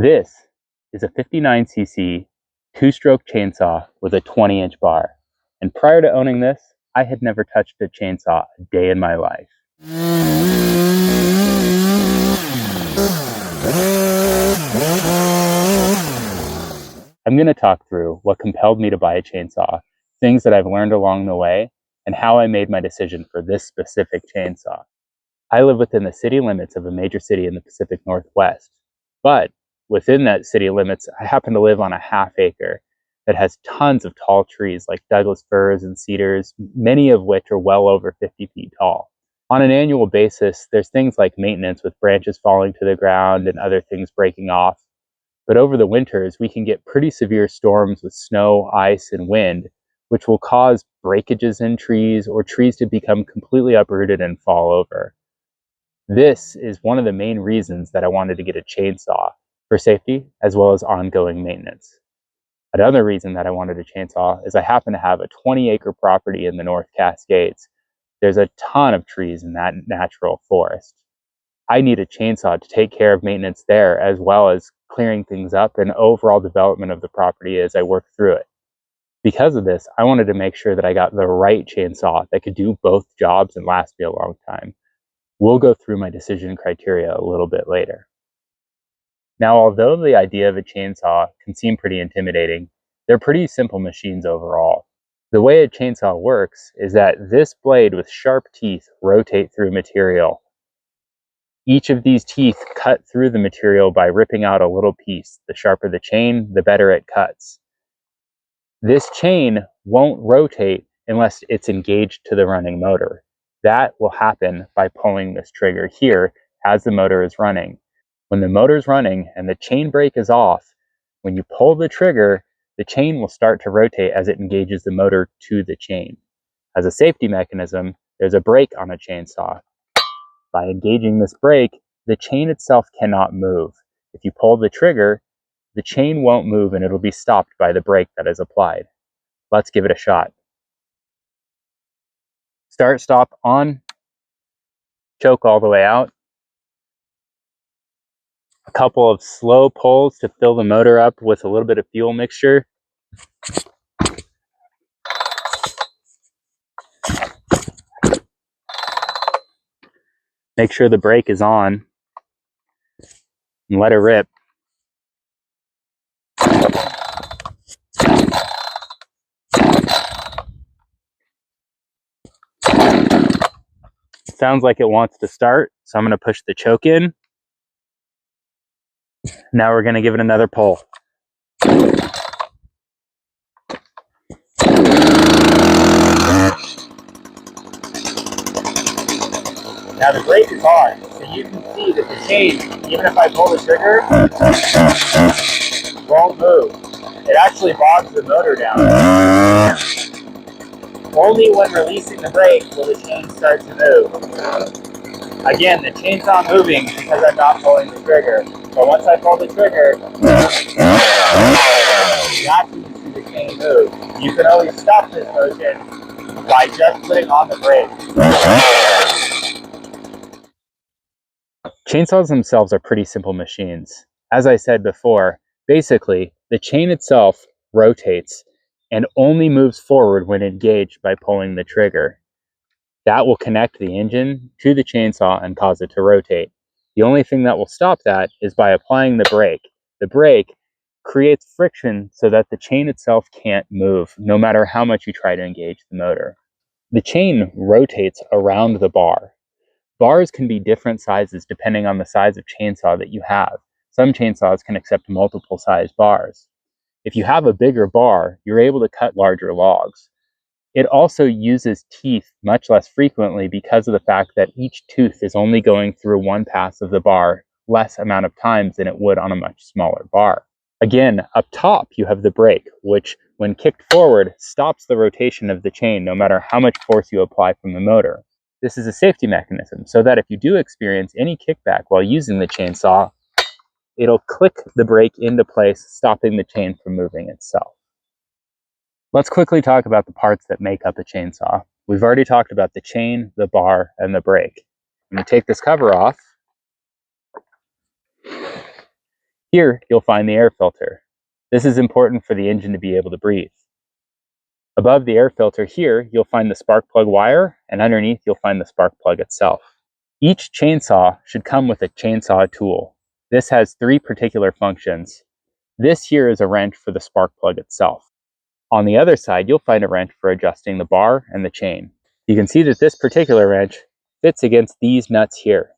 This is a 59cc two-stroke chainsaw with a 20-inch bar. And prior to owning this, I had never touched a chainsaw a day in my life. I'm going to talk through what compelled me to buy a chainsaw, things that I've learned along the way, and how I made my decision for this specific chainsaw. I live within the city limits of a major city in the Pacific Northwest, but within that city limits, I happen to live on a half acre that has tons of tall trees like Douglas firs and cedars, many of which are well over 50 feet tall. On an annual basis, there's things like maintenance with branches falling to the ground and other things breaking off. But over the winters, we can get pretty severe storms with snow, ice, and wind, which will cause breakages in trees or trees to become completely uprooted and fall over. This is one of the main reasons that I wanted to get a chainsaw, for safety as well as ongoing maintenance. Another reason that I wanted a chainsaw is I happen to have a 20-acre property in the North Cascades. There's a ton of trees in that natural forest. I need a chainsaw to take care of maintenance there, as well as clearing things up and overall development of the property as I work through it. Because of this, I wanted to make sure that I got the right chainsaw that could do both jobs and last me a long time. We'll go through my decision criteria a little bit later. Now, although the idea of a chainsaw can seem pretty intimidating, they're pretty simple machines overall. The way a chainsaw works is that this blade with sharp teeth rotate through material. Each of these teeth cut through the material by ripping out a little piece. The sharper the chain, the better it cuts. This chain won't rotate unless it's engaged to the running motor. That will happen by pulling this trigger here as the motor is running. When the motor's running and the chain brake is off, when you pull the trigger, the chain will start to rotate as it engages the motor to the chain. As a safety mechanism, there's a brake on a chainsaw. By engaging this brake, the chain itself cannot move. If you pull the trigger, the chain won't move and it'll be stopped by the brake that is applied. Let's give it a shot. Start, stop, on, choke all the way out. A couple of slow pulls to fill the motor up with a little bit of fuel mixture. Make sure the brake is on and let it rip. Sounds like it wants to start, so I'm going to push the choke in. Now we're going to give it another pull. Now the brake is on, so you can see that the chain, even if I pull the trigger, won't move. It actually bogs the motor down. Only when releasing the brake will the chain start to move. Again, the chain's not moving because I'm not pulling the trigger. But once I pull the trigger, that's when you see the chain move. You can always stop this motion by just putting on the brake. Chainsaws themselves are pretty simple machines. As I said before, basically, the chain itself rotates and only moves forward when engaged by pulling the trigger. That will connect the engine to the chainsaw and cause it to rotate. The only thing that will stop that is by applying the brake. The brake creates friction so that the chain itself can't move, no matter how much you try to engage the motor. The chain rotates around the bar. Bars can be different sizes depending on the size of chainsaw that you have. Some chainsaws can accept multiple size bars. If you have a bigger bar, you're able to cut larger logs. It also uses teeth much less frequently because of the fact that each tooth is only going through one pass of the bar less amount of times than it would on a much smaller bar. Again, up top you have the brake, which when kicked forward stops the rotation of the chain no matter how much force you apply from the motor. This is a safety mechanism so that if you do experience any kickback while using the chainsaw, it'll click the brake into place, stopping the chain from moving itself. Let's quickly talk about the parts that make up a chainsaw. We've already talked about the chain, the bar, and the brake. I'm going to take this cover off. Here, you'll find the air filter. This is important for the engine to be able to breathe. Above the air filter here, you'll find the spark plug wire, and underneath you'll find the spark plug itself. Each chainsaw should come with a chainsaw tool. This has three particular functions. This here is a wrench for the spark plug itself. On the other side, you'll find a wrench for adjusting the bar and the chain. You can see that this particular wrench fits against these nuts here.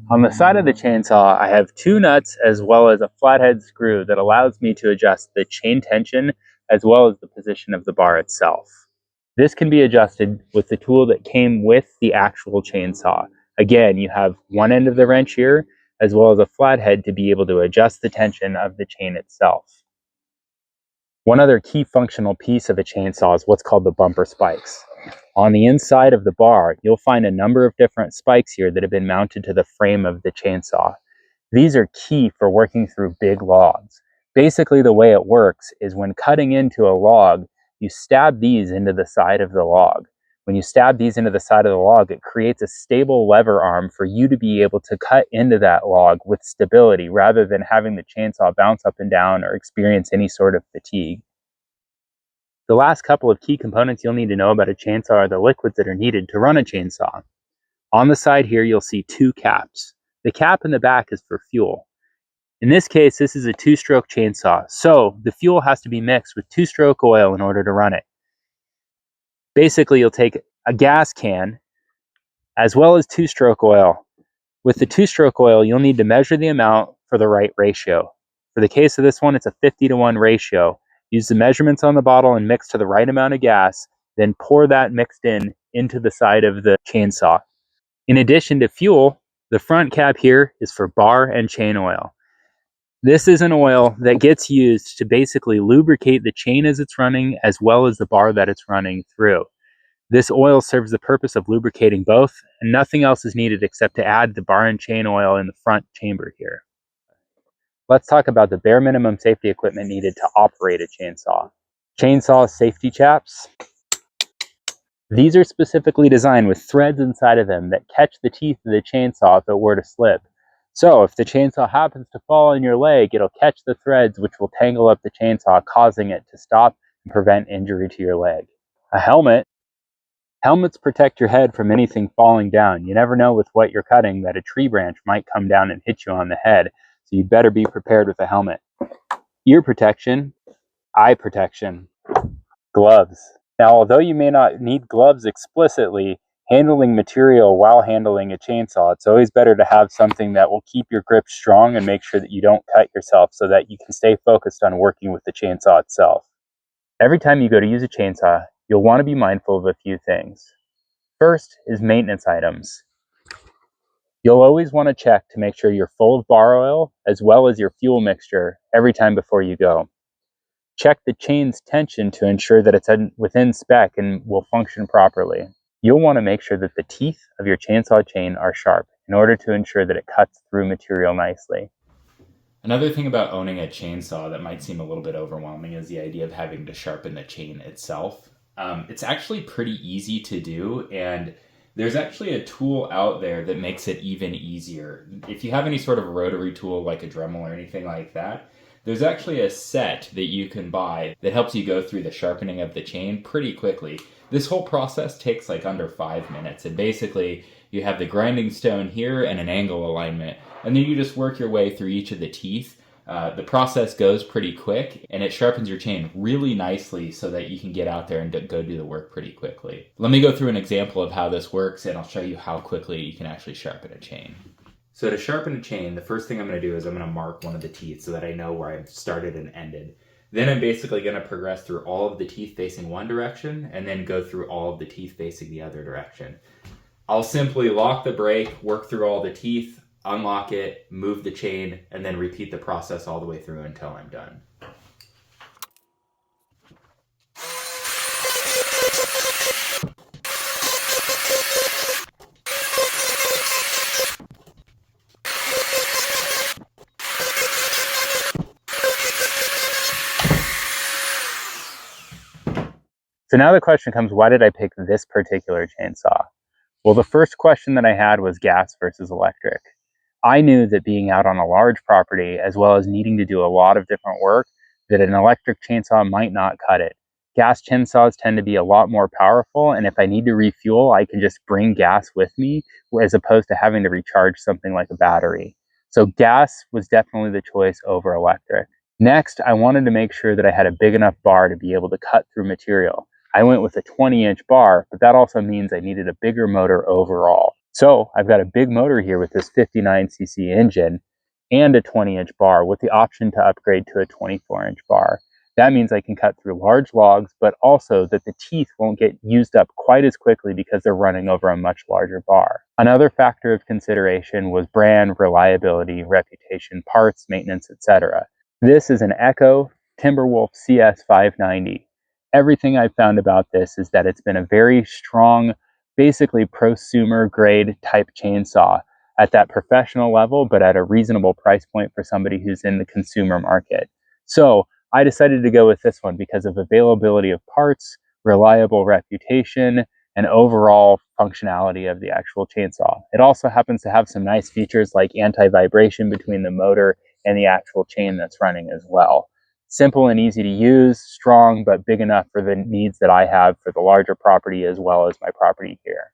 On the side of the chainsaw, I have two nuts as well as a flathead screw that allows me to adjust the chain tension as well as the position of the bar itself. This can be adjusted with the tool that came with the actual chainsaw. Again, you have one end of the wrench here as well as a flathead to be able to adjust the tension of the chain itself. One other key functional piece of a chainsaw is what's called the bumper spikes. On the inside of the bar, you'll find a number of different spikes here that have been mounted to the frame of the chainsaw. These are key for working through big logs. Basically, the way it works is when cutting into a log, you stab these into the side of the log. When you stab these into the side of the log, it creates a stable lever arm for you to be able to cut into that log with stability rather than having the chainsaw bounce up and down or experience any sort of fatigue. The last couple of key components you'll need to know about a chainsaw are the liquids that are needed to run a chainsaw. On the side here, you'll see two caps. The cap in the back is for fuel. In this case, this is a two-stroke chainsaw, so the fuel has to be mixed with two-stroke oil in order to run it. Basically, you'll take a gas can as well as two-stroke oil. With the two-stroke oil, you'll need to measure the amount for the right ratio. For the case of this one, it's a 50-to-1 ratio. Use the measurements on the bottle and mix to the right amount of gas, then pour that mixed into the side of the chainsaw. In addition to fuel, the front cap here is for bar and chain oil. This is an oil that gets used to basically lubricate the chain as it's running as well as the bar that it's running through. This oil serves the purpose of lubricating both, and nothing else is needed except to add the bar and chain oil in the front chamber here. Let's talk about the bare minimum safety equipment needed to operate a chainsaw. Chainsaw safety chaps. These are specifically designed with threads inside of them that catch the teeth of the chainsaw if it were to slip. So if the chainsaw happens to fall on your leg, it'll catch the threads which will tangle up the chainsaw, causing it to stop and prevent injury to your leg. A helmet. Helmets protect your head from anything falling down. You never know with what you're cutting that a tree branch might come down and hit you on the head, so you'd better be prepared with a helmet. Ear protection, eye protection, gloves. Now, although you may not need gloves explicitly, handling material while handling a chainsaw, it's always better to have something that will keep your grip strong and make sure that you don't cut yourself so that you can stay focused on working with the chainsaw itself. Every time you go to use a chainsaw, you'll want to be mindful of a few things. First is maintenance items. You'll always want to check to make sure you're full of bar oil as well as your fuel mixture every time before you go. Check the chain's tension to ensure that it's within spec and will function properly. You'll want to make sure that the teeth of your chainsaw chain are sharp in order to ensure that it cuts through material nicely. Another thing about owning a chainsaw that might seem a little bit overwhelming is the idea of having to sharpen the chain itself. It's actually pretty easy to do, and there's actually a tool out there that makes it even easier. If you have any sort of rotary tool like a Dremel or anything like that, there's actually a set that you can buy that helps you go through the sharpening of the chain pretty quickly. This whole process takes like under 5 minutes, and basically you have the grinding stone here and an angle alignment, and then you just work your way through each of the teeth. The process goes pretty quick, and it sharpens your chain really nicely so that you can get out there and go do the work pretty quickly. Let me go through an example of how this works, and I'll show you how quickly you can actually sharpen a chain. So to sharpen a chain, the first thing I'm going to do is I'm going to mark one of the teeth so that I know where I've started and ended. Then I'm basically going to progress through all of the teeth facing one direction and then go through all of the teeth facing the other direction. I'll simply lock the brake, work through all the teeth, unlock it, move the chain, and then repeat the process all the way through until I'm done. So now the question comes, why did I pick this particular chainsaw? Well, the first question that I had was gas versus electric. I knew that being out on a large property, as well as needing to do a lot of different work, that an electric chainsaw might not cut it. Gas chainsaws tend to be a lot more powerful, and if I need to refuel, I can just bring gas with me, as opposed to having to recharge something like a battery. So gas was definitely the choice over electric. Next, I wanted to make sure that I had a big enough bar to be able to cut through material. I went with a 20-inch bar, but that also means I needed a bigger motor overall. So I've got a big motor here with this 59cc engine and a 20-inch bar with the option to upgrade to a 24-inch bar. That means I can cut through large logs, but also that the teeth won't get used up quite as quickly because they're running over a much larger bar. Another factor of consideration was brand, reliability, reputation, parts, maintenance, etc. This is an Echo Timberwolf CS590. Everything I've found about this is that it's been a very strong, basically prosumer grade type chainsaw at that professional level, but at a reasonable price point for somebody who's in the consumer market. So I decided to go with this one because of availability of parts, reliable reputation, and overall functionality of the actual chainsaw. It also happens to have some nice features like anti-vibration between the motor and the actual chain that's running as well. Simple and easy to use, strong, but big enough for the needs that I have for the larger property as well as my property here.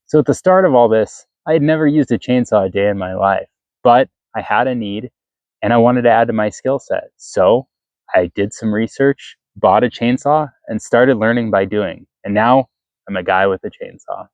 So at the start of all this, I had never used a chainsaw a day in my life, but I had a need and I wanted to add to my skill set. So I did some research, bought a chainsaw, and started learning by doing. And now I'm a guy with a chainsaw.